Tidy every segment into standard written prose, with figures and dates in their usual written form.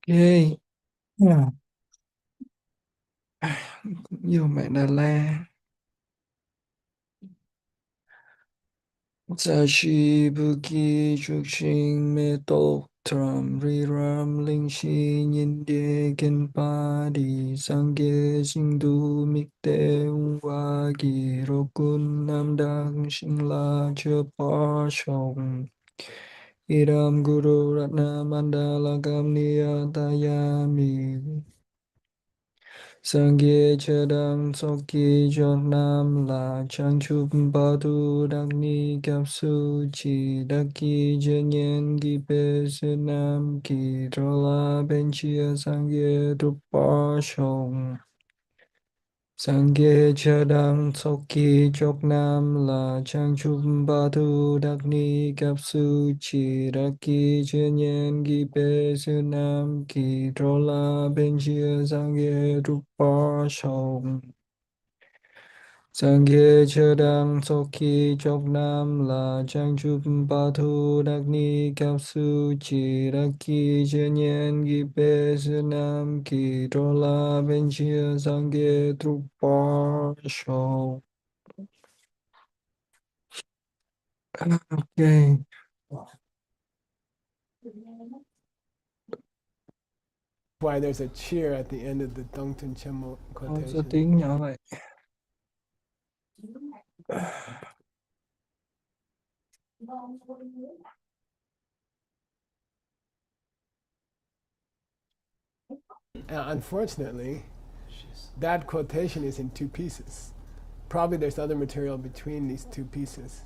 Ok. À, Yêu mẹ Đà La. Gia shi buki chukshin me tok tram ri ram ling shi nyin de gen pa di sang ge sing du mik te wa gi ro kun nam dang shing la chö pa shong. Idam guru ratna mandala gam niya tayami. Sangye chedam soki jonam la changchup badu dagni kapsu chi daki jenyen gi pesenam ki trola benchia sangye drupa shong. Sangye chedam soki choknam la changchup badu dagni kapsu chi daki jenyen gi pesenam ki trola benchia sangye drupa shong. Sangye chedam soki choknam la changchup badu dagni kapsu chi daki jenyen gi pesenam ki trola benchia sangye drupa shong. Okay. Why there's a cheer at the end of the Dongten Chemo Sao quotation. tiếng nhỏ vậy? Unfortunately, that quotation is in two pieces. Probably there's other material between these two pieces.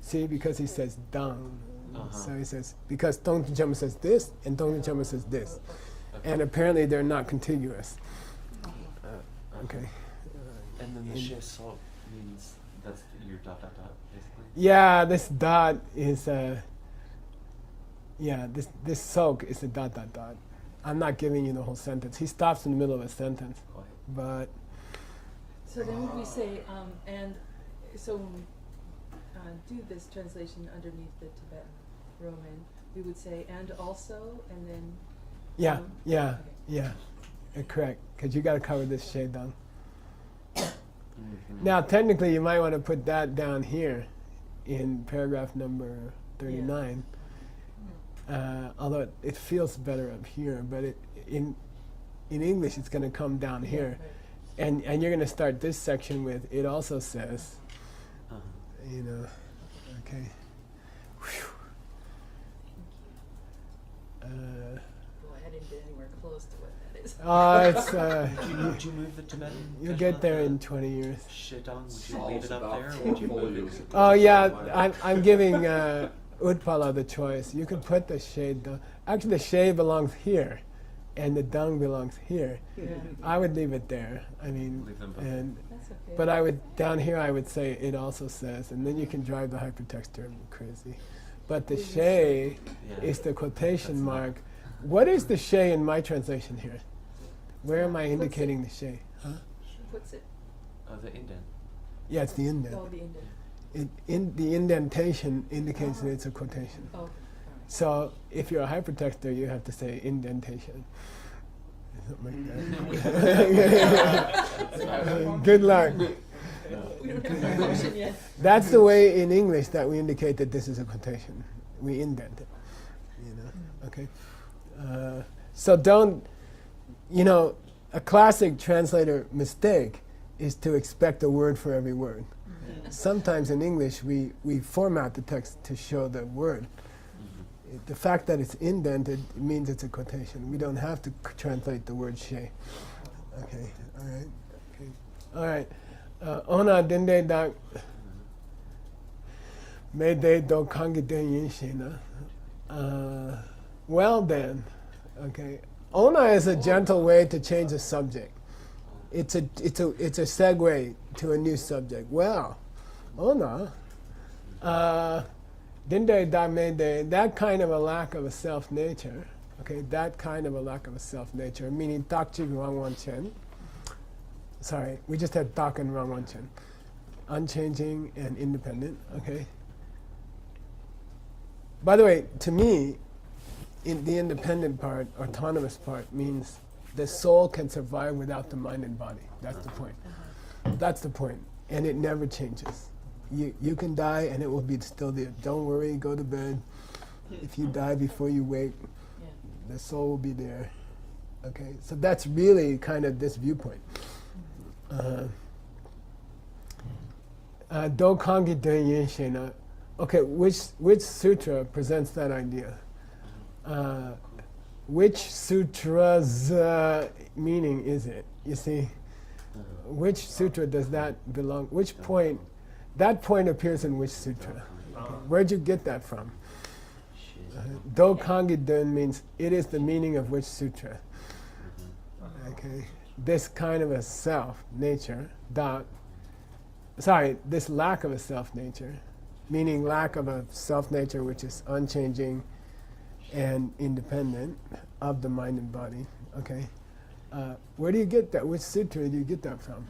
See, because he says dang. So he says, because Dongten Chemo says this, and Dongten Chemo says this. And apparently they're not contiguous. Okay. And then the shesok means that's your dot dot dot, basically? Yeah, this dot is this soak is a dot dot dot. I'm not giving you the whole sentence. He stops in the middle of a sentence. But So then would we say, and so when we do this translation underneath the Tibetan Roman, we would say and also, and then. yeah, Okay. correct. Because you got to cover this shade down. Now, technically, you might want to put that down here in paragraph number 39. Although it feels better up here, but in English, it's going to come down here. Right. And you're going to start this section with, it also says, okay. Whew. Well, I didn't get anywhere close to what that is. It's, Would you move the Tibetan? you'll get there in 20 years. Shedong, would you leave it up there, or would you move it? Oh yeah, I'm giving Utpala the choice. You can put the shade down. Actually, the shade belongs here, and the dung belongs here. Yeah. I would leave it there. I mean, Leave them both. and That's okay. but I would down here. I would say it also says, and then you can drive the hypertext term crazy. But the shay Yeah. is the quotation That's mark. What is the shay in my translation here? Where am I What's indicating the shay? Huh? What's it? The indent. Yeah, it's the indent. Oh, the indent. The indentation indicates that it's a quotation. Oh, all right. So if you're a hypertexter, you have to say indentation. Something like that. Good luck. We don't have that motion yet. That's the way in English that we indicate that this is a quotation. We indent it. Okay. So don't. A classic translator mistake is to expect a word for every word. Sometimes in English we format the text to show the word. The fact that it's indented means it's a quotation. We don't have to translate the word shay. Okay, all right. Okay. All right. Ona dende dak me de do kangi den yin shina. Well then, okay. Ona is a gentle way to change a subject. It's a segue to a new subject. Well, Ona, dinde da me de, that kind of a lack of a self nature. Okay, that kind of a lack of a self nature, meaning takchi rangwan chen. Sorry, we just had tak and rangwan chen. Unchanging and independent. Okay. By the way, to me, in the independent part, autonomous part, means the soul can survive without the mind and body. That's the point. That's the point. And it never changes. You can die and it will be still there. Don't worry, go to bed. If you die before you wake, Yeah. the soul will be there. Okay, so that's really kind of this viewpoint. Do kangi den yin shena. Okay, which sutra presents that idea? Which sutra's meaning is it? You see, which sutra does that belong? Which point? That point appears in which sutra? Okay. Where'd you get that from? Do kangi den means it is the meaning of which sutra. Okay, this kind of a self nature, this lack of a self nature, meaning lack of a self nature which is unchanging and independent of the mind and body. Okay, where do you get that? Which sutra do you get that from?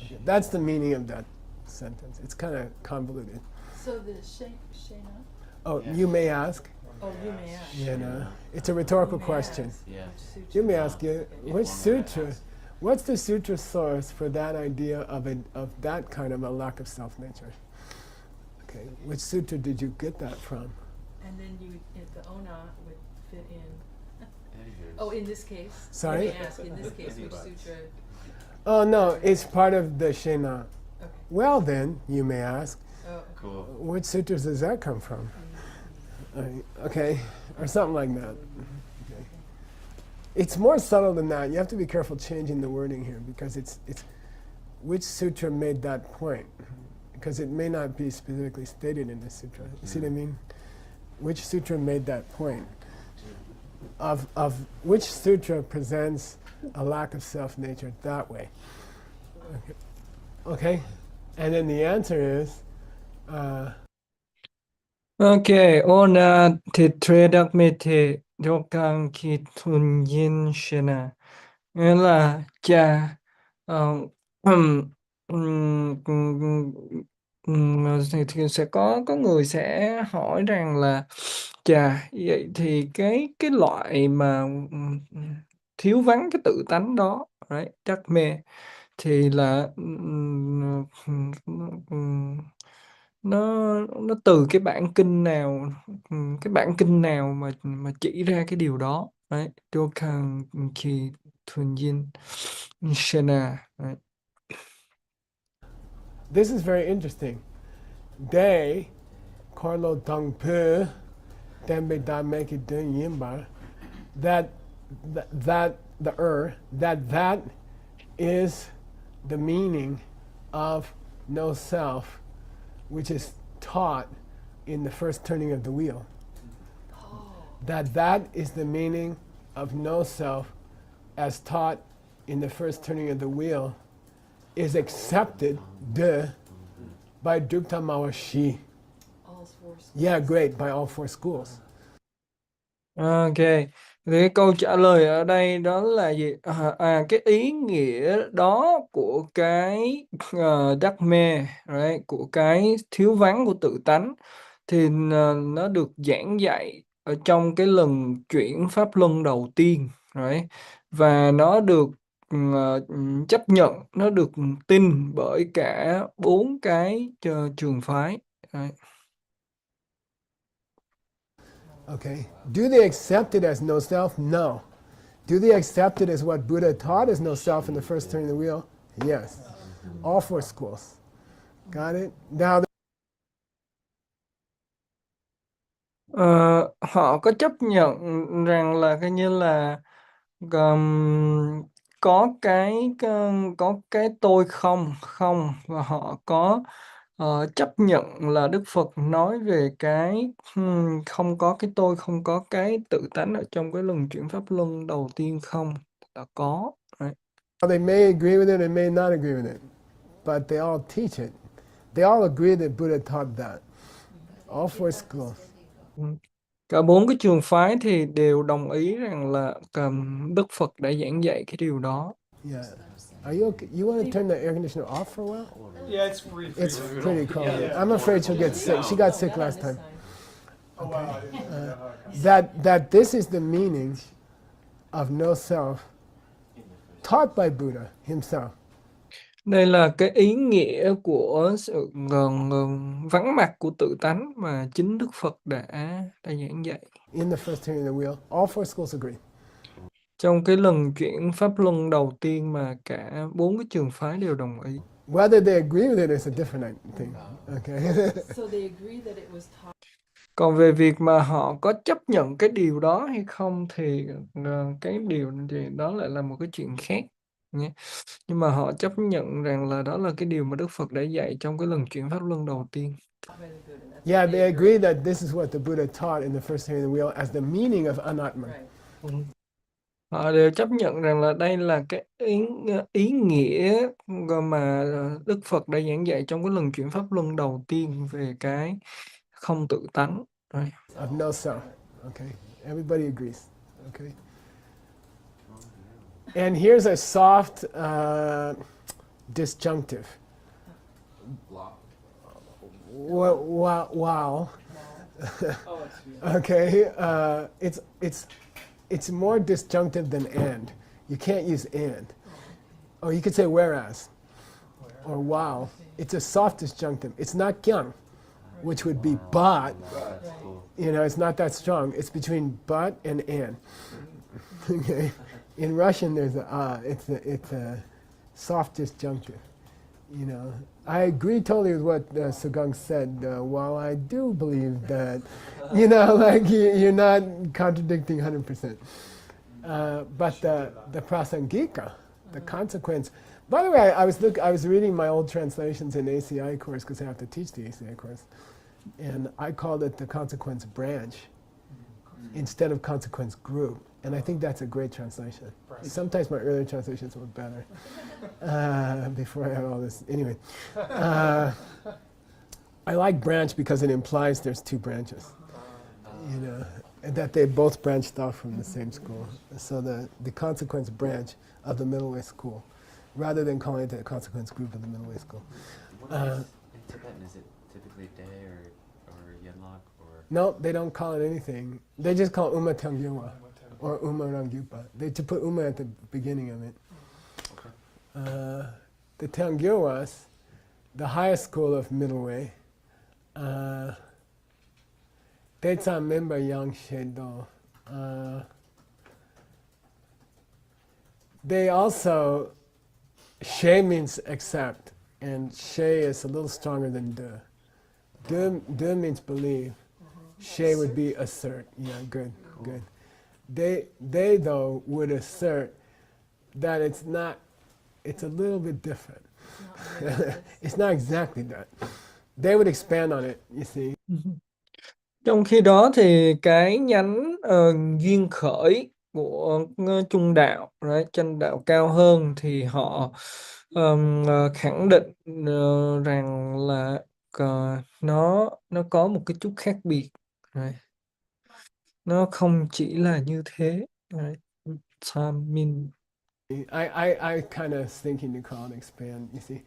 Okay. That's the meaning of that sentence. It's kind of convoluted. So the Shena? Oh, Yeah. you may ask. Oh, you may ask. You know, it's a rhetorical You may question. ask Yeah. which sutra. You may ask you, Yeah, which one may sutra? ask. What's the sutra source for that idea of that kind of a lack of self nature? Okay, which sutra did you get that from? And then the Ona would fit in. Anyways. Oh, in this case. Sorry? You may ask, in this case, which Anybody's. sutra. Oh no, it's part of the Shena. Okay. Well then, you may ask, Oh, Cool. which sutras does that come from? Okay, or something like that. Okay. It's more subtle than that. You have to be careful changing the wording here because it's which sutra made that point, because it may not be specifically stated in the sutra. You see what I mean? Which sutra made that point? Of which sutra presents a lack of self nature that way? Okay, and then the answer is. Ok, ona thì tre đặc mê thì do càng khi thuần yin shena. Nghĩa là cha ừm, thì sẽ có người sẽ hỏi rằng là chà, vậy thì cái loại mà thiếu vắng cái tự tánh đó, right, đắc mê thì là nó từ cái bản kinh nào, mà chỉ ra cái điều đó, right? Dokkan Ki Thuần Shena, right? This is very interesting. They, Carlo Dong Pu, Dembe Da Make It Dun Yimba, that is the meaning of no self, which is taught in the first turning of the wheel. That is the meaning of no self as taught in the first turning of the wheel is accepted by Drupta Mawashi. all four schools. Yeah, great, by all four schools. Ok, thì cái câu trả lời ở đây đó là gì? Cái ý nghĩa đó của cái đắc mê, right? Của cái thiếu vắng của tự tánh thì nó được giảng dạy ở trong cái lần chuyển pháp luân đầu tiên, right? Và nó được chấp nhận, nó được tin bởi cả 4 cái trường phái, right? Okay. Do they accept it as no self? No. Do they accept it as what Buddha taught as no self in the first turning of the wheel? Yes. All four schools. Got it? Now, Họ có chấp nhận rằng là coi như là có cái tôi không, và họ có chấp nhận là Đức Phật nói về cái không có cái tôi, không có cái tự tánh ở trong cái lần chuyển pháp luân đầu tiên không, là có. Right? they may agree with it and may not agree with it, but they all teach it. They all agree that Buddha taught that. All four schools. Cả 4 cái trường phái thì đều đồng ý rằng là Đức Phật đã giảng dạy cái điều đó. Yeah. Are you okay? You want to turn the air conditioner off for a while? Yeah, it's pretty. It's pretty cold. Yeah. I'm afraid she'll get sick. She got sick last time. This time. Oh wow, I didn't know how it that this is the meaning of no self taught by Buddha himself. Đây là cái ý nghĩa của sự vắng mặt của tự tánh mà chính Đức Phật đã giảng dạy. In the first turning of the wheel, all four schools agree. Trong cái lần chuyển pháp luân đầu tiên mà cả 4 cái trường phái đều đồng ý. Whether they agree with it is a different thing. Okay. So they agree that it was taught. Còn về việc mà họ có chấp nhận cái điều đó hay không thì cái điều thì đó lại là một cái chuyện khác nhé. Nhưng mà họ chấp nhận rằng là đó là cái điều mà Đức Phật đã dạy trong cái lần chuyển pháp luân đầu tiên. by the Buddha. That's Yeah, what they agree that this is what the Buddha taught in the first turning of the wheel as the meaning of anatma. Right. Họ đều chấp nhận rằng là đây là cái ý nghĩa mà Đức Phật đã giảng dạy trong cái lần chuyển pháp luân đầu tiên về cái không tự tánh. Right. Of no self. Okay. Everybody agrees. Okay. And here's a soft disjunctive. Wow. Okay. It's more disjunctive than and. You can't use and. Or you could say whereas. Or wow. It's a soft disjunctive. It's not kyang, which would be but. That's cool. You know, it's not that strong. It's between but and and. Okay. In Russian, there's it's a soft disjunctive. You know, I agree totally with what Sugang said. While I do believe that, you know, like you're not contradicting 100%. But the prasangika, the consequence. By the way, I was reading my old translations in ACI course because I have to teach the ACI course, and I called it the consequence branch instead of consequence group. And I think that's a great translation. Sometimes my earlier translations were better before I had all this. Anyway, I like branch because it implies there's two branches, you know, and that they both branched off from the same school. So the consequence branch of the middle way school, rather than calling it the consequence group of the middle way school. In Tibetan, is it typically Dae or Yenlok or? No, they don't call it anything. They just call it Uma Tangyuwa or Uma Rangyupa. They to put Uma at the beginning of it. Okay. The Tangyuwas, the highest school of middle way, Tetsan member Yang Shedo. They also, She means accept, and She is a little stronger than De. De means believe. She would be assert. Yeah, good, good. They though would assert that it's a little bit different. It's not exactly that. They would expand on it, you see. Trong khi đó thì cái nhánh duyên khởi của trung đạo, chân đạo cao hơn thì họ khẳng định rằng là nó có một cái chút khác biệt. Nó không chỉ là như thế. Samin. I kind of thinking to call it expand, you see.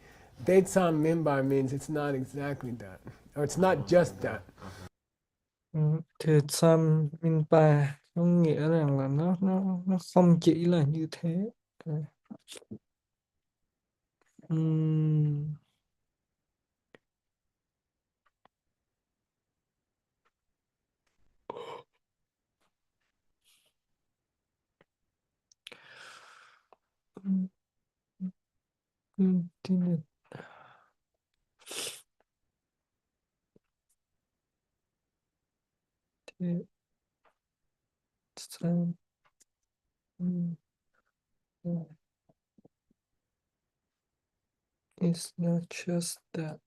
Detsam Minbar means it's not exactly that, or it's not just that. Thì Saminpa có nghĩa rằng là nó không chỉ là như thế. Continue. It's not just that.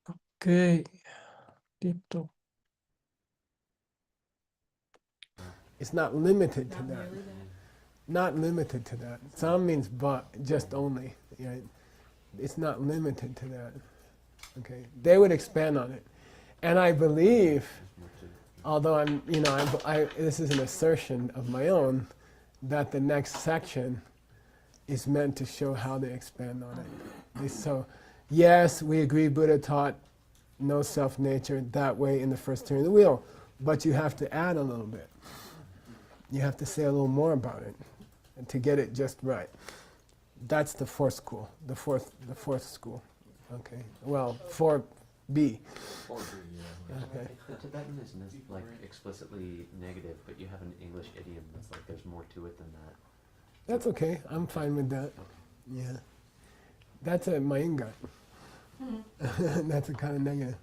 Ok, tiếp tục. It's not limited to Not that. merely that. Not limited to that. Some means but, just only. Right? It's not limited to that. Okay, they would expand on it, and I believe, although I'm, you know, this is an assertion of my own, that the next section is meant to show how they expand on it. So, yes, we agree Buddha taught no self-nature that way in the first turn of the wheel, but you have to add a little bit. You have to say a little more about it and to get it just right. That's the fourth school, the fourth school. Okay, well, 4B. Or do, yeah. Okay. The Tibetan is like explicitly negative, but you have an English idiom that's like there's more to it than that. That's okay, I'm fine with that. Okay. Yeah. That's a Maingat. That's a kind of negative.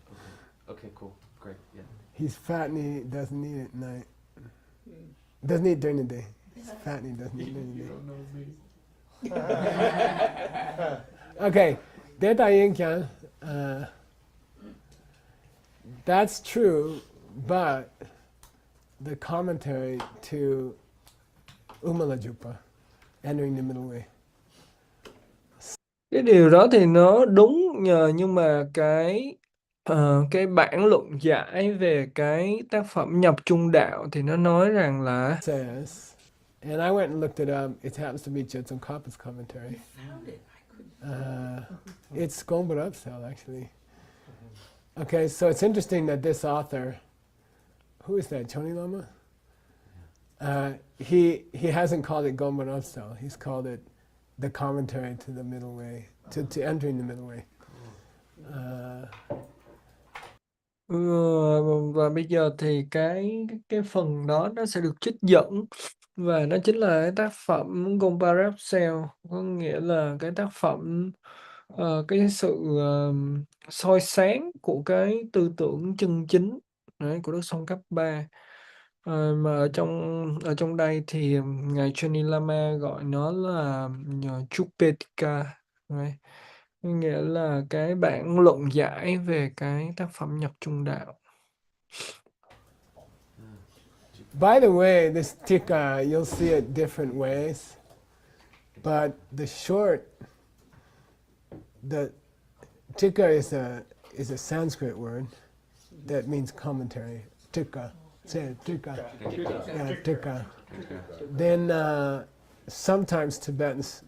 Okay, cool. Great. Yeah. He's fat and he doesn't eat at night. Doesn't eat during the day. He's fat and he doesn't eat during the day. Don't know me. Okay, Deta Yin Kyan, that's true, but the commentary to Umalajupa, entering the middle way. Cái điều đó thì nó đúng nhờ, nhưng mà cái bản luận giải về cái tác phẩm nhập trung đạo thì nó nói rằng là Says, and I went and looked it up, it happens to be Jetsun Kappa's commentary. Found it. I couldn't. It's Gombar Upsell, actually. Okay, so it's interesting that this author, who is that, Choni Lama? He hasn't called it Gombar Upsell, he's called it the commentary to the middle way, to entering the middle way. và bây giờ thì cái phần đó nó sẽ được trích dẫn, và nó chính là cái tác phẩm Gomparapsel, có nghĩa là cái tác phẩm cái sự soi sáng của cái tư tưởng chân chính đấy, của Đức Song Cấp Ba. Mà ở trong đây thì ngài Choni Lama gọi nó là Chupetika, right? Nghĩa là cái bản luận giải về cái tác phẩm nhập trung đạo. By the way, this tika, you'll see it different ways, but the tika is a Sanskrit word that means commentary. Tika, say it, tika. Yeah, tika. Then sometimes Tibetans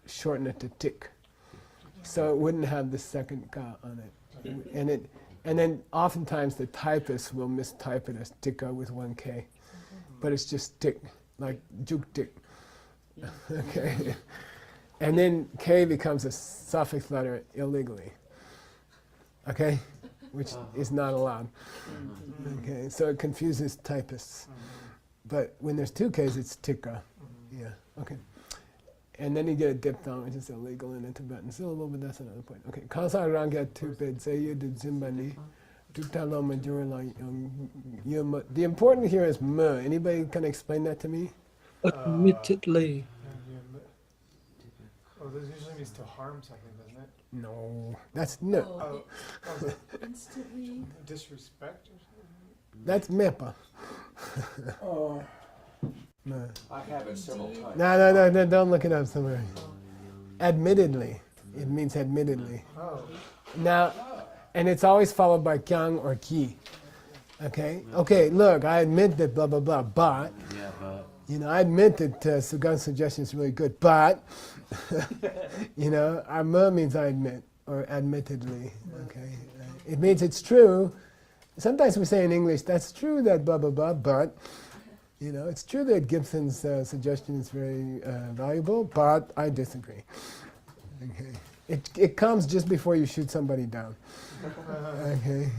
shorten it to tik, so it wouldn't have the second ka on it, and then oftentimes the typists will mistype it as tika with one k, but it's just tik, like juk tik. Okay, and then k becomes a suffix letter illegally. Okay, which is not allowed. Okay, so it confuses typists. But when there's two k's, it's tika. Yeah. Okay. And then you get a diphthong, which is illegal in Tibetan. So a little bit, that's another point. Okay. Kansa ranga tupid seyu de zimbani tutalo majurala yum. The important here is m. Anybody can explain that to me? Admittedly. Well, this usually means to harm something, doesn't it? No. That's no. Oh, Oh, instantly. disrespect or something? That's mepa. Oh. No. I have it several Indeed. times. No, don't look it up somewhere. Admittedly. It means admittedly. Oh. Now, and it's always followed by kyang or ki. Okay? Okay, look, I admit that blah, blah, blah, but, Yeah, but I admit that Sugan's suggestion is really good, but, amma means I admit, or admittedly. Okay? It means it's true. Sometimes we say in English, that's true that blah, blah, blah, but, it's true that Gibson's suggestion is very valuable, but I disagree. Okay. It comes just before you shoot somebody down. Okay.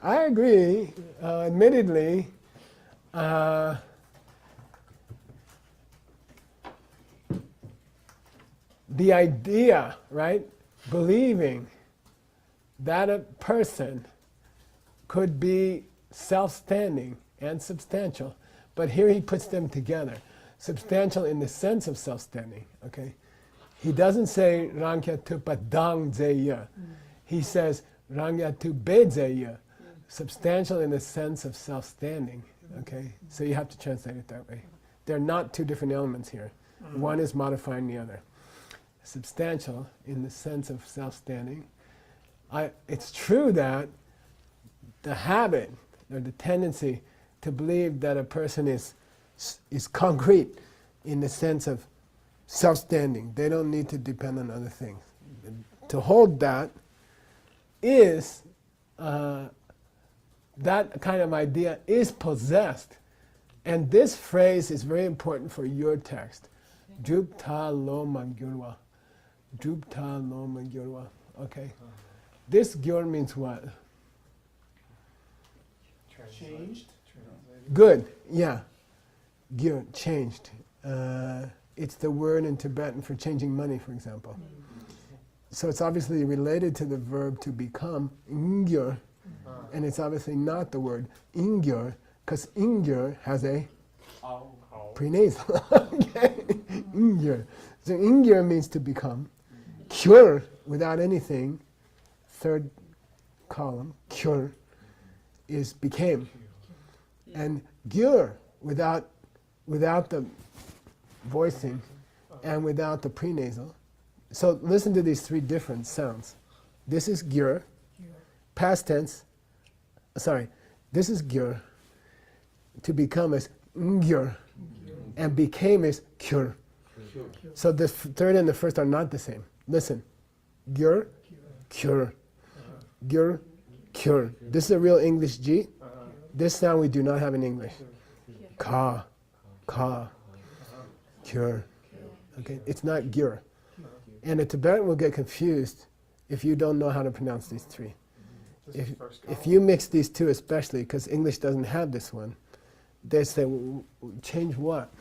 I agree. Admittedly, the idea, right, believing that a person could be self-standing and substantial, but here he puts them together. Substantial in the sense of self-standing, okay? He doesn't say Rangya tu padang zeya. He says Rangya tu be zeya. Substantial in the sense of self-standing, okay? So you have to translate it that way. They're not two different elements here. One is modifying the other. Substantial in the sense of self-standing. It's true that the habit or the tendency to believe that a person is concrete in the sense of self-standing. They don't need to depend on other things. To hold that is, that kind of idea is possessed. And this phrase is very important for your text. Drupta lo magyurwa. Drupta lo magyurwa. Okay. This gyur means what? Changed. Good. Yeah. Gyur, changed. It's the word in Tibetan for changing money, for example. So it's obviously related to the verb to become, ingyur, and it's obviously not the word ingyur, because ingyur has a prenasal. Okay? Ingyur. So ingyur means to become. Kyur, without anything, third column, kyur, is became. And gyur, without the voicing and without the prenasal. So listen to these three different sounds. This is gyur, past tense. Sorry, this is gyur. To become is ngyur, and became is kyur. So the third and the first are not the same. Listen, gyur, kyur, gyur, kyur. This is a real English G. This sound we do not have in English. Ka, ka, kyur. Okay, it's not gyur. And a Tibetan will get confused if you don't know how to pronounce these three. If you mix these two especially, because English doesn't have this one, they say, change what?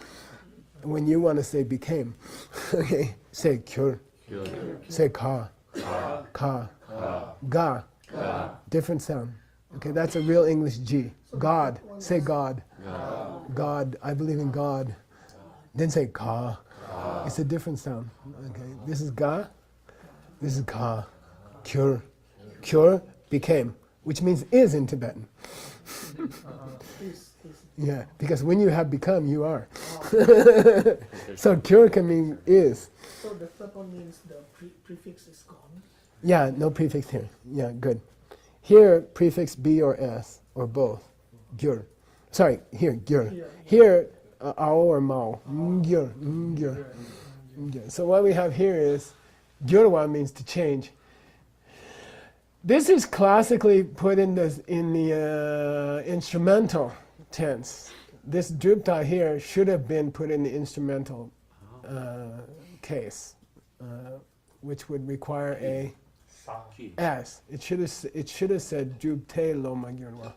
When you want to say became, okay, say kyur, say ka, ka, ga, different sound. Okay, that's a real English G. God, say God. God, I believe in God. Then say ka. It's a different sound. Okay, this is ga, this is ka. Kyur, kyur, became, which means is in Tibetan. Yeah, because when you have become, you are. So kyur can mean is. So the first one means the prefix is gone. Yeah, no prefix here. Yeah, good. Here, prefix be or s, or both. Gyur. Sorry, here, gyur. Here, ao or mao. Gyur, gyur. So what we have here is, gyurwa means to change. This is classically put in the instrumental tense. This drupta here should have been put in the instrumental case, which would require a s. It should have said drupte lo magyurwa.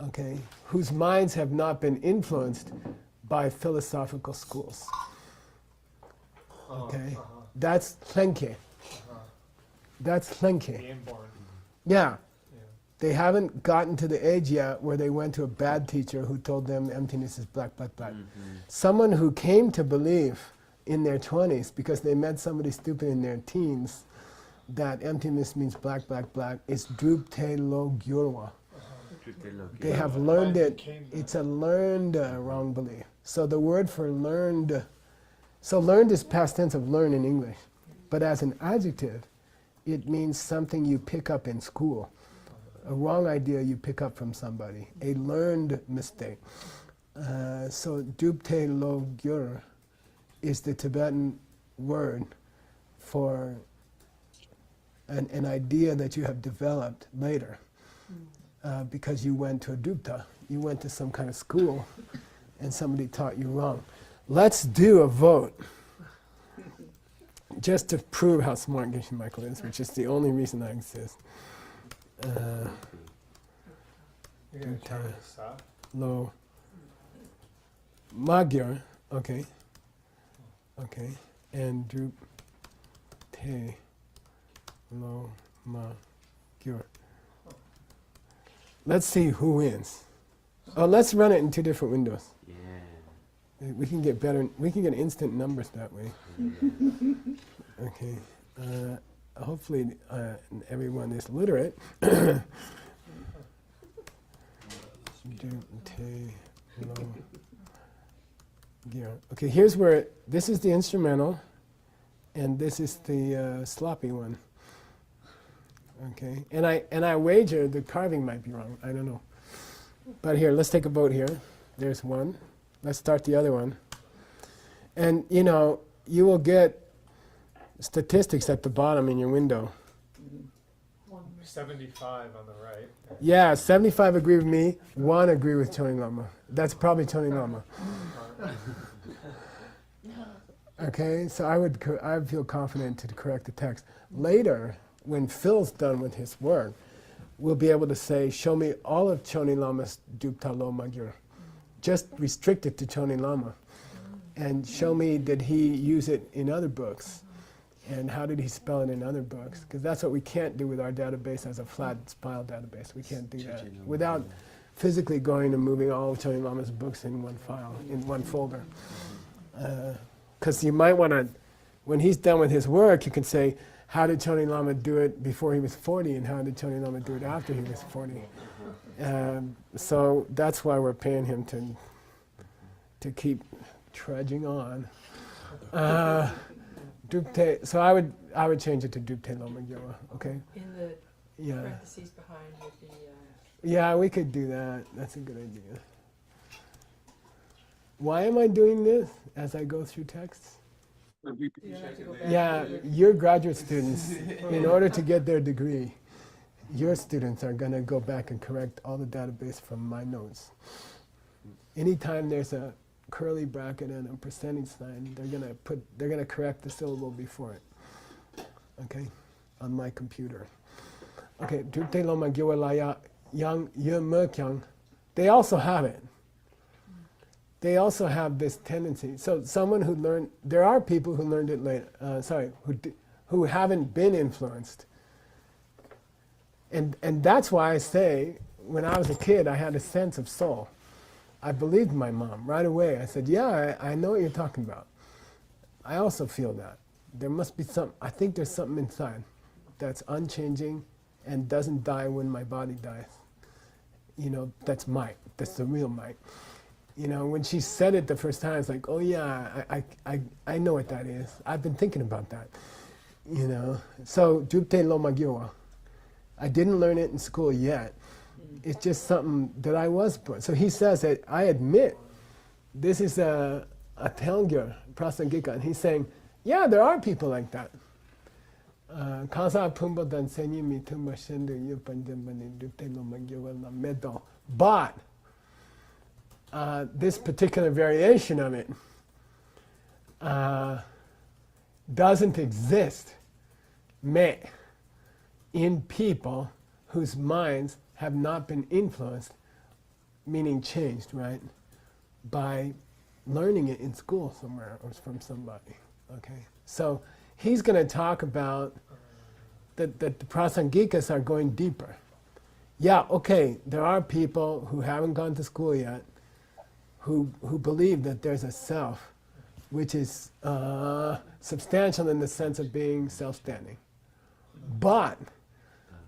Okay, whose minds have not been influenced by philosophical schools. Okay, that's Hlenke. That's Hlenke. The inborn. Yeah. They haven't gotten to the age yet where they went to a bad teacher who told them emptiness is black, black, black. Someone who came to believe in their 20s because they met somebody stupid in their teens that emptiness means black, black, black is drupte lo gyurwa. They have learned it. It's a learned wrong belief. So the word for learned, so learned is past tense of learn in English. But as an adjective, it means something you pick up in school. A wrong idea you pick up from somebody. A learned mistake. So drupte lo gyur is the Tibetan word for an idea that you have developed later. Because you went to a drupta, you went to some kind of school, and somebody taught you wrong. Let's do a vote, just to prove how smart Geshe Michael is, which is the only reason I exist. You're gonna try this out. Lo Magyar, okay, and drupte lo Magyar. Let's see who wins. Oh, let's run it in two different windows. Yeah. We can get better. We can get instant numbers that way. Okay. Hopefully, everyone is literate. Okay, here's where this is the instrumental, and this is the sloppy one. Okay, and I wager the carving might be wrong. I don't know. But here, let's take a vote here. There's one. Let's start the other one. And you know, you will get statistics at the bottom in your window. 75 on the right. Yeah, 75 agree with me, 1 agree with Chonin Lama. That's probably Chonin Lama. Okay, so I feel confident to correct the text. Later, when Phil's done with his work, we'll be able to say, show me all of Chonin Lama's Dukta Lo Magyur. Just restrict it to Chonin Lama. And show me, did he use it in other books? And how did he spell it in other books? Because that's what we can't do with our database as a flat file database. We can't do that without physically going and moving all of Chonin Lama's books in one file, in one folder. Because you might want to, when he's done with his work, you can say, how did Chonin Lama do it before he was 40, and how did Chonin Lama do it after he was 40? So that's why we're paying him to keep trudging on. Dukte, so I would change it to Dukte Lo Magyowa, okay? In the Yeah. parentheses behind would be, Yeah, we could do that. That's a good idea. Why am I doing this as I go through texts? you don't have to go back. Yeah, to the- your graduate students, in order to get their degree, your students are going to go back and correct all the database from my notes. Anytime there's a curly bracket and a percentage sign, they're going to correct the syllable before it. Okay, on my computer. Okay, Dukte Lo Magyowa La Yang Ye Me Kyang. They also have it. They also have this tendency. So someone who learned, there are people who learned it later, who haven't been influenced. And that's why I say, when I was a kid, I had a sense of soul. I believed my mom right away. I said, yeah, I know what you're talking about. I also feel that. There must be I think there's something inside that's unchanging and doesn't die when my body dies. You know, that's might. That's the real might. You know, when she said it the first time, it's like, oh yeah, I know what that is. I've been thinking about that. You know, so Dukte Lo Magyowa. I didn't learn it in school yet. It's just something that I was born. So he says that I admit this is a Tengyur, Prasangika, and he's saying, yeah, there are people like that. Kansa Pumbo Dan Senyi Mi Tumba Shendu Yupanjambani Dukte Lo Magyowa La Medo. But this particular variation of it doesn't exist in people whose minds have not been influenced, meaning changed, right, by learning it in school somewhere or from somebody. Okay, so he's going to talk about that the Prasangikas are going deeper. Yeah, okay, there are people who haven't gone to school yet who believe that there's a self which is substantial in the sense of being self-standing. But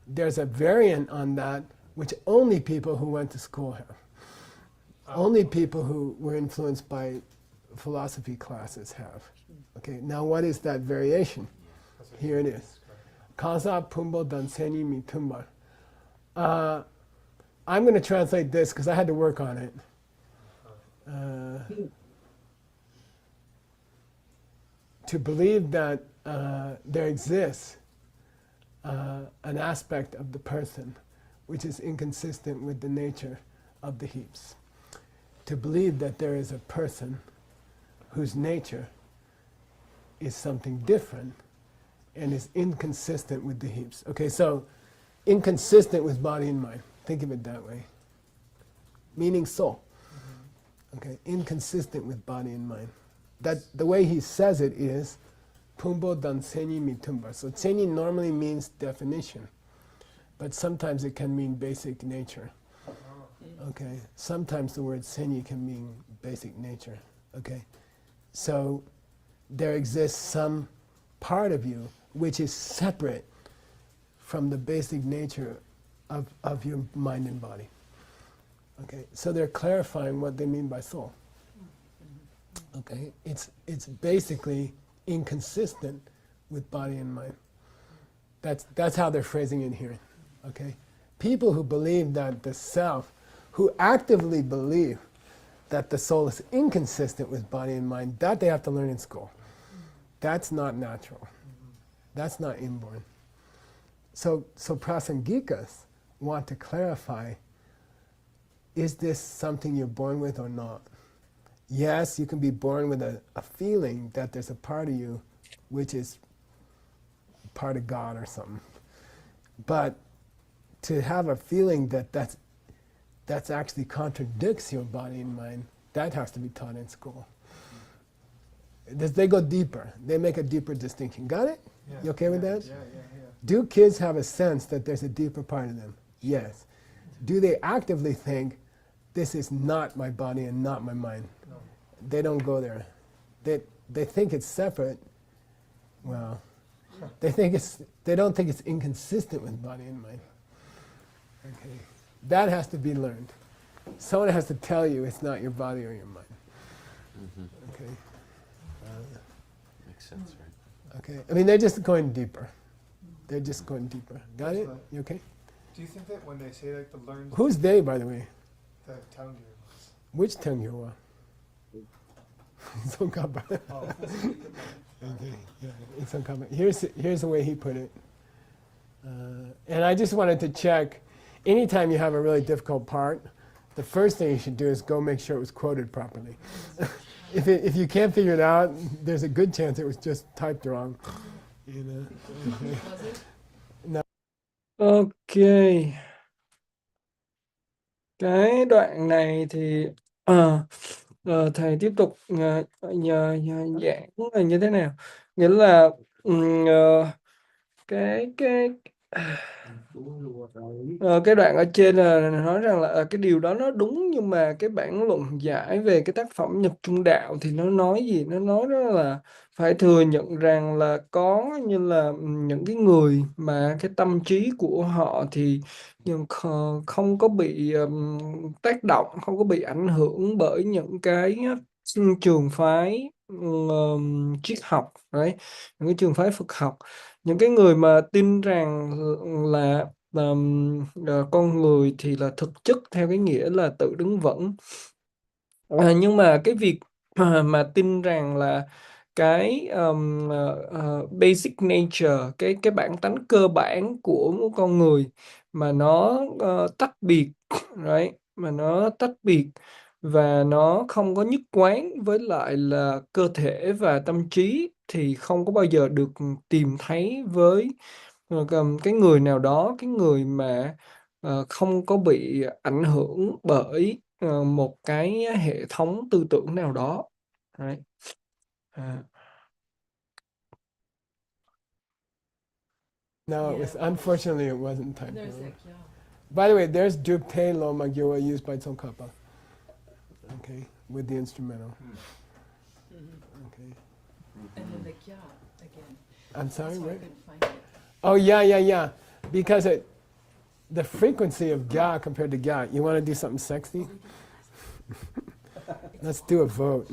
there's a variant on that which only people who went to school have. Only people who were influenced by philosophy classes have. Okay, now what is that variation? Here it is. Kansa Pumbo Danseni Mi Tumbar. I'm going to translate this because I had to work on it. To believe that there exists an aspect of the person which is inconsistent with the nature of the heaps. To believe that there is a person whose nature is something different and is inconsistent with the heaps. Okay, so inconsistent with body and mind. Think of it that way. Meaning soul. Okay, inconsistent with body and mind. That the way he says it is Pumbo dan senyi mitumba. So senyi normally means definition, but sometimes it can mean basic nature. Okay, sometimes the word senyi can mean basic nature. Okay, so there exists some part of you which is separate from the basic nature of your mind and body. Okay, so they're clarifying what they mean by soul. Okay, it's basically inconsistent with body and mind. That's how they're phrasing it here. Okay, people who believe that the self, who actively believe that the soul is inconsistent with body and mind, that they have to learn in school. That's not natural. That's not inborn. So prasangikas want to clarify, is this something you're born with or not? Yes, you can be born with a feeling that there's a part of you which is part of God or something. But to have a feeling that's actually contradicts your body and mind, that has to be taught in school. They go deeper. They make a deeper distinction. Got it? Yeah. You okay with that? Yeah. Do kids have a sense that there's a deeper part of them? Yes. Do they actively think, this is not my body and not my mind? No. They don't go there. They think it's separate. Well, they don't think it's inconsistent with body and mind. Okay. That has to be learned. Someone has to tell you it's not your body or your mind. Mm-hmm. Okay. Makes sense, right? Okay. I mean, they're just going deeper. They're just going deeper. Got it? Right. You okay? Do you think that when they say like the learned Who's they, by the way? the tongue gears? Which Tengyuwa? Tsongkhapa. Oh. Okay, yeah, it's Tsongkhapa. Here's the way he put it. And I just wanted to check, anytime you have a really difficult part, the first thing you should do is go make sure it was quoted properly. If you can't figure it out, there's a good chance it was just typed wrong. You know? Was it? Ok, cái đoạn này thì thầy tiếp tục giảng là như thế nào, nghĩa là cái cái đoạn ở trên là nói rằng là cái điều đó nó đúng, nhưng mà cái bản luận giải về cái tác phẩm Nhật Trung Đạo thì nó nói gì? Nó nói đó là phải thừa nhận rằng là có như là những cái người mà cái tâm trí của họ thì không có bị tác động, không có bị ảnh hưởng bởi những cái trường phái triết học đấy, những cái trường phái Phật học. Những cái người mà tin rằng là con người thì là thực chất theo cái nghĩa là tự đứng vững, nhưng mà cái việc mà tin rằng là cái basic nature, cái bản tánh cơ bản của một con người mà nó tách biệt, right? Mà nó tách biệt và nó không có nhất quán với lại là cơ thể và tâm trí, thì không có bao giờ được tìm thấy với cái người nào đó, cái người mà không có bị ảnh hưởng bởi một cái hệ thống tư tưởng nào đó. Right. No, it was, unfortunately, it wasn't typed There's wrong. that kya. By the way, there's Drupte Lo Magyua used by Tsongkhapa. Okay, with the instrumental. Okay. And then the kya again. I'm sorry, That's why I right? couldn't find it. Oh, yeah. Because the frequency of Gya compared to Gya, you want to do something sexy? Let's do a vote.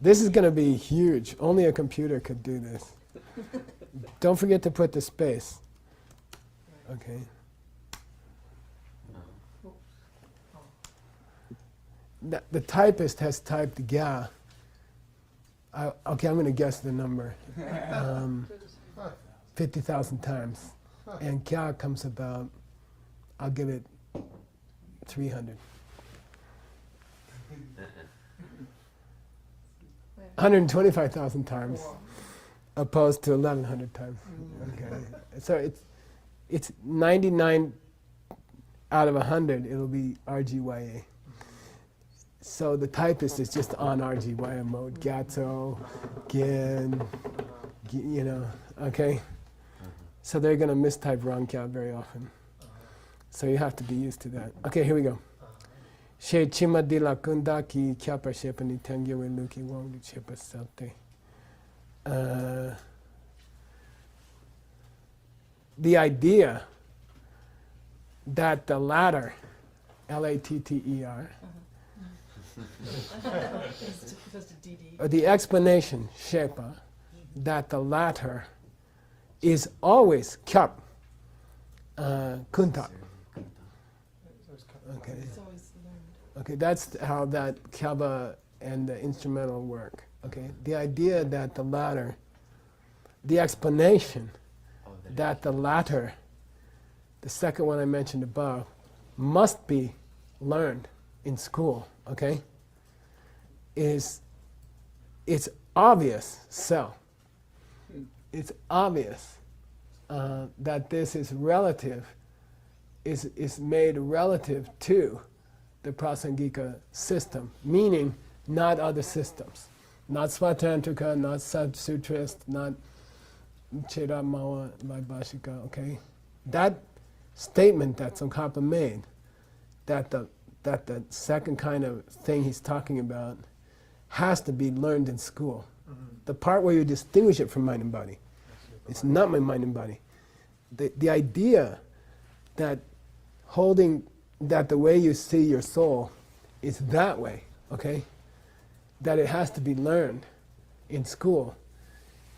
This is going to be huge. Only a computer could do this. Don't forget to put the space. Okay. The typist has typed Gya. Okay, I'm going to guess the number. 50,000 times. And Kya comes about, I'll give it 300. 125,000 times, opposed to 1,100 times. Okay, so it's 99 out of 100. It'll be RGYA. So the typist is just on RGYA mode. Gyatso, Gin, you know. Okay. So they're going to mistype wrong Kya very often. So you have to be used to that. Okay, here we go. She chima di la kunda ki kya pa shepa ni tengye we luki wong di chepa salte. The idea that the latter, L-A-T-T-E-R, It's supposed to DD. or the explanation, shepa, that the latter is always kyap, kunta. Okay. It's always learned. Okay, that's how that kyaba and the instrumental work. Okay, the idea that the latter, the explanation that the latter, the second one I mentioned above, must be learned in school, okay, is it's obvious, so it's obvious that this is relative, is made relative to the Prasangika system, meaning not other systems, not Svatantrika, not Sutrist, not Chedamawa Vaibhashika, okay? That statement that Tsongkhapa made, that the second kind of thing he's talking about has to be learned in school. The part where you distinguish it from mind and body. It's not my mind and body. The idea that holding that the way you see your soul is that way, okay? That it has to be learned in school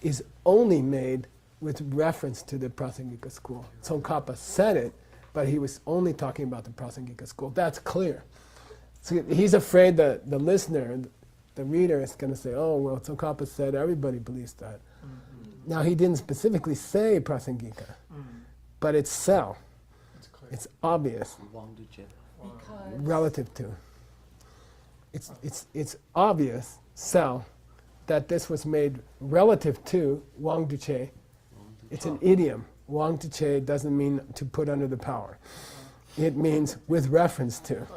is only made with reference to the Prasangika school. Tsongkhapa said it, but he was only talking about the Prasangika school. That's clear. So he's afraid that the listener, the reader, is going to say, oh, well, Tsongkhapa said everybody believes that. Now, he didn't specifically say Prasangika, but it's cell. It's clear. It's obvious Because relative to. It's obvious, cell, that this was made relative to Wang Duche. It's an idiom. Wang Duche doesn't mean to put under the power. It means with reference to.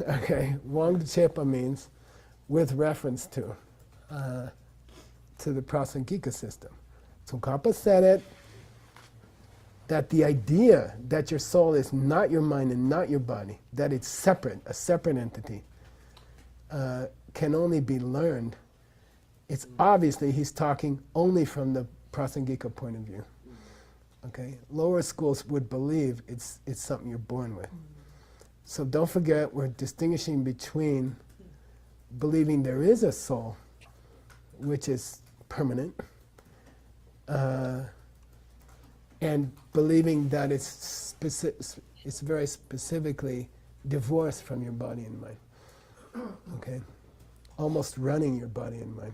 Okay, Wang Duchepa means with reference to the Prasangika system. Tsongkhapa said it, that the idea that your soul is not your mind and not your body, that it's separate, a separate entity, can only be learned. It's obviously he's talking only from the Prasangika point of view. Okay, lower schools would believe it's something you're born with. So don't forget, we're distinguishing between believing there is a soul, which is permanent, and believing that it's very specifically divorced from your body and mind. Okay, almost running your body and mind.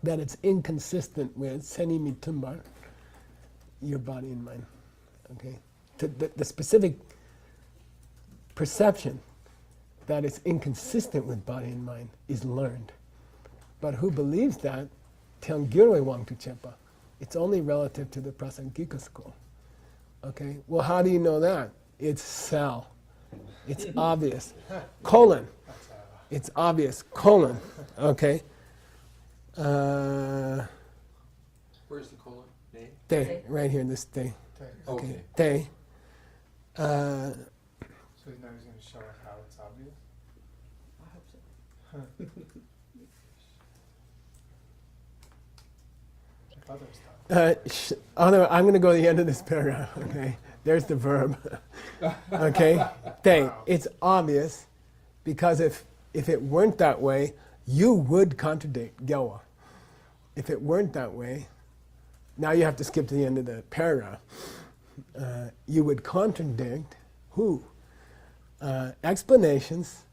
That it's inconsistent with seni mitumbar, your body and mind. Okay, the specific perception that it's inconsistent with body and mind is learned. But who believes that? Tiangyurwe Wangtu Chepa. It's only relative to the Prasangika school. Okay? Well, how do you know that? It's cell. It's obvious. Colon. It's obvious. Colon. Okay? Where's the colon? Name? Te, right here in this te. Okay. Te. So now he's going to show us how it's obvious? I hope so. Other stuff. I'm going to go to the end of this paragraph. Okay, there's the verb. Okay, te. It's obvious because if it weren't that way, you would contradict Gyawa. If it weren't that way, now you have to skip to the end of the paragraph. You would contradict who? Explanations.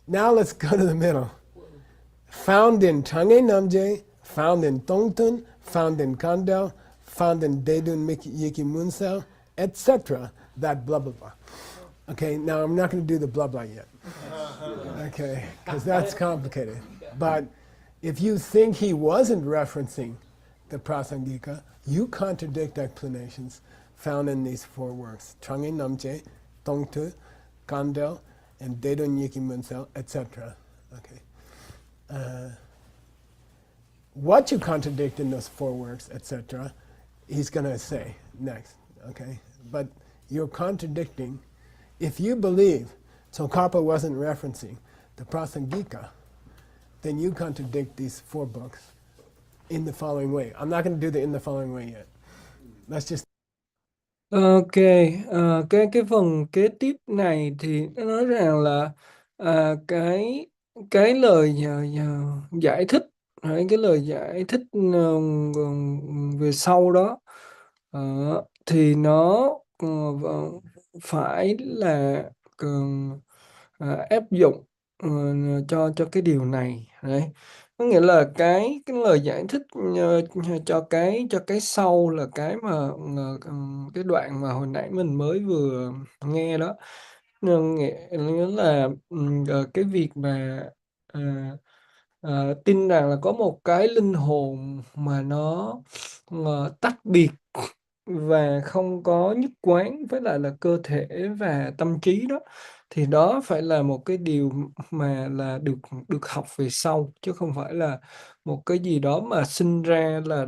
Now let's go to the middle. Found in Chang'e Namje, found in Tongtun, found in Kandel, found in Dedun Yiki Munsao, etc. That blah blah blah. Okay, now I'm not going to do the blah blah yet. Okay, because that's complicated. But if you think he wasn't referencing the Prasangika, you contradict explanations found in these four works: Chang'e Namje, Tongtu, Kandel, and Dedun Yiki Munsao, etc. Okay. What you contradict in those four works, etc., he's going to say next. Okay, but you're contradicting. If you believe Tsongkhapa wasn't referencing the Prasangika, then you contradict these four books in the following way. I'm not going to do the in the following way yet. Let's just. Ok, cái phần kế tiếp này thì nó nói rằng là cái lời giải thích, cái lời giải thích về sau đó thì nó phải là áp dụng cho cái điều này. Đấy. Có nghĩa là cái lời giải thích cho cái sau là cái mà cái đoạn mà hồi nãy mình mới vừa nghe đó. Nghĩa là cái việc mà à, tin rằng là có một cái linh hồn mà nó tách biệt và không có nhất quán với lại là cơ thể và tâm trí đó, thì đó phải là một cái điều mà là được được học về sau, chứ không phải là một cái gì đó mà sinh ra là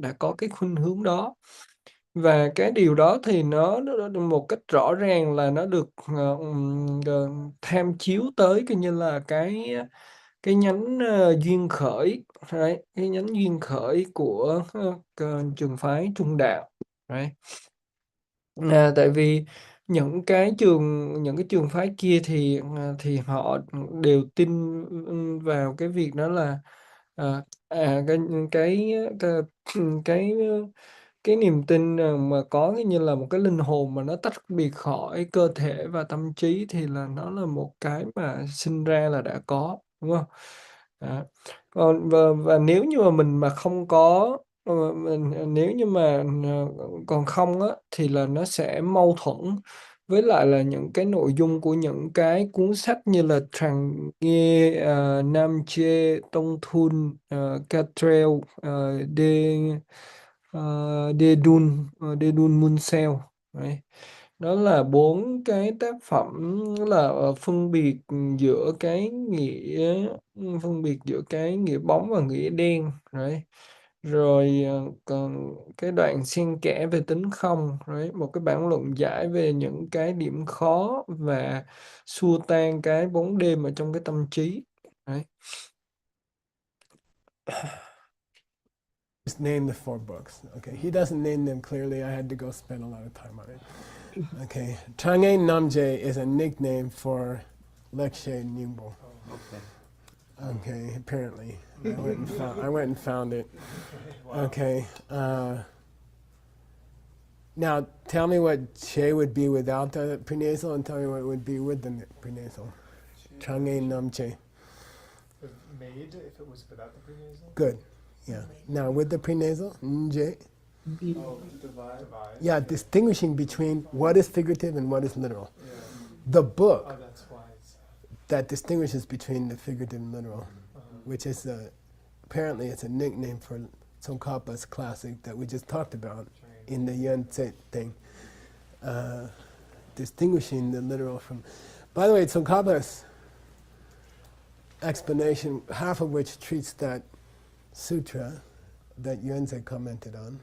đã có cái khuynh hướng đó. Và cái điều đó thì nó một cách rõ ràng là nó được tham chiếu tới coi như là cái nhánh duyên khởi, đấy, cái nhánh duyên khởi của trường phái Trung đạo, đấy. Tại vì những cái trường phái kia thì họ đều tin vào cái việc đó là à, à cái cái cái cái niềm tin mà có cái như là một cái linh hồn mà nó tách biệt khỏi cơ thể và tâm trí, thì là nó là một cái mà sinh ra là đã có, đúng không? Đó. Còn và nếu như mà mình mà không có nếu như mà còn không á, thì là nó sẽ mâu thuẫn với lại là những cái nội dung của những cái cuốn sách như là Tràng Nghe, Nam Chê, Tông Thun, Catrell, De Dedun Munsel. Đấy. Đó là bốn cái tác phẩm là phân biệt giữa cái nghĩa phân biệt giữa cái nghĩa bóng và nghĩa đen. Đấy. Rồi còn cái đoạn xen kẽ về tính không, đấy, một cái bản luận giải về những cái điểm khó và xua tan cái bóng đêm ở trong cái tâm trí. Đấy. Just name the 4 books. Okay, he doesn't name them clearly. I had to go spend a lot of time on it. Okay, Chang'e Namje is a nickname for Lekshe Nyingbo. Okay. Okay, apparently. I went and found it. Okay. Now, tell me what Che would be without the prenasal, and tell me what it would be with the prenasal. Chang'e Namche. Made if it was without the prenasal? Good. Yeah. Now, with the prenasal, Nje. Oh, divide. Yeah, distinguishing between what is figurative and what is literal. Yeah. The book Oh, that's why it's. that distinguishes between the figurative and literal, which is apparently it's a nickname for Tsongkhapa's classic that we just talked about in the Yuan Tse thing, distinguishing the literal from. By the way, Tsongkhapa's explanation, half of which treats that sutra that Yuan Tse commented on,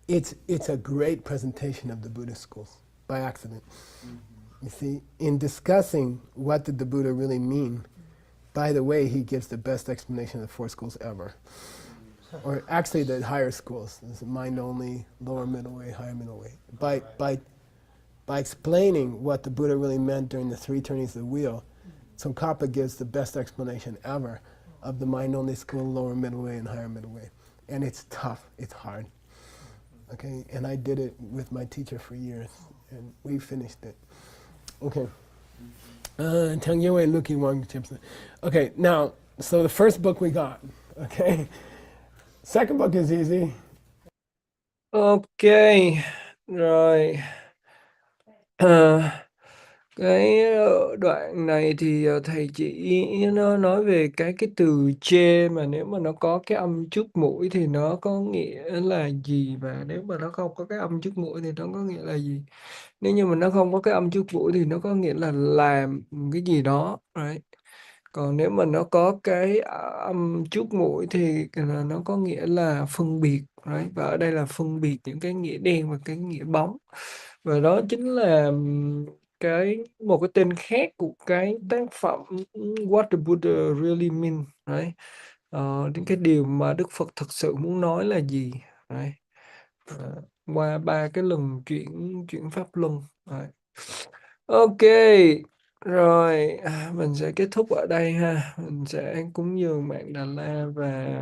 it's a great presentation of the Buddhist schools by accident. You see, in discussing what did the Buddha really mean, by the way, he gives the best explanation of the 4 schools ever. Or actually the higher schools, mind only, lower middle way, higher middle way. By explaining what the Buddha really meant during the 3 turnings of the wheel, Tsongkhapa gives the best explanation ever of the mind only school, lower middle way, and higher middle way. And it's tough, it's hard. Okay, and I did it with my teacher for years, and we finished it. Okay. Tang Yue and Luki Wang Chips. Okay, now, so the first book we got, okay? Second book is easy. Ok, rồi. Ờ, cái đoạn này thì thầy chỉ nó nói về cái từ chê, mà nếu mà nó có cái âm trước mũi thì nó có nghĩa là gì, và nếu mà nó không có cái âm trước mũi thì nó có nghĩa là gì. Nếu như mà nó không có cái âm trước mũi thì nó có nghĩa là làm cái gì đó, right? Còn nếu mà nó có cái âm trước mũi thì là nó có nghĩa là phân biệt, right? Và ở đây là phân biệt những cái nghĩa đen và cái nghĩa bóng. Và đó chính là một cái tên khác của cái tác phẩm What the Buddha Really Mean, right? Những cái điều mà Đức Phật thực sự muốn nói là gì, right? Qua 3 cái lần chuyển pháp luân, right? Ok, rồi mình sẽ kết thúc ở đây ha. Mình sẽ cúng dường mạng Đà La và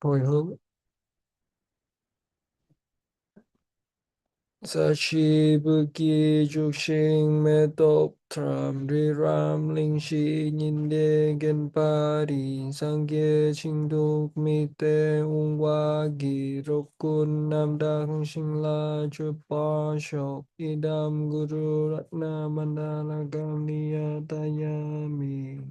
hồi hướng. Sa chi bư ki chuk shing me tok tram ri ram linh shi nhìn đề gen pa di sang ge ching duk mi te ung wa gi rok kun nam da hung shing la chu pa shok idam guru ratna mandala gam niya tayami.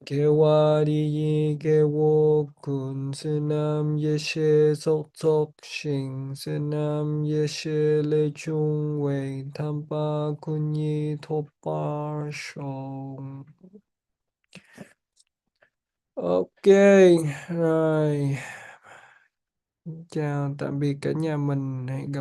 개와리 개워군 스남 예시 속속싱 스남 예시 레중웨이 담바군이 토파숑. Ok, rồi. Chào tạm biệt cả nhà mình. Hẹn gặp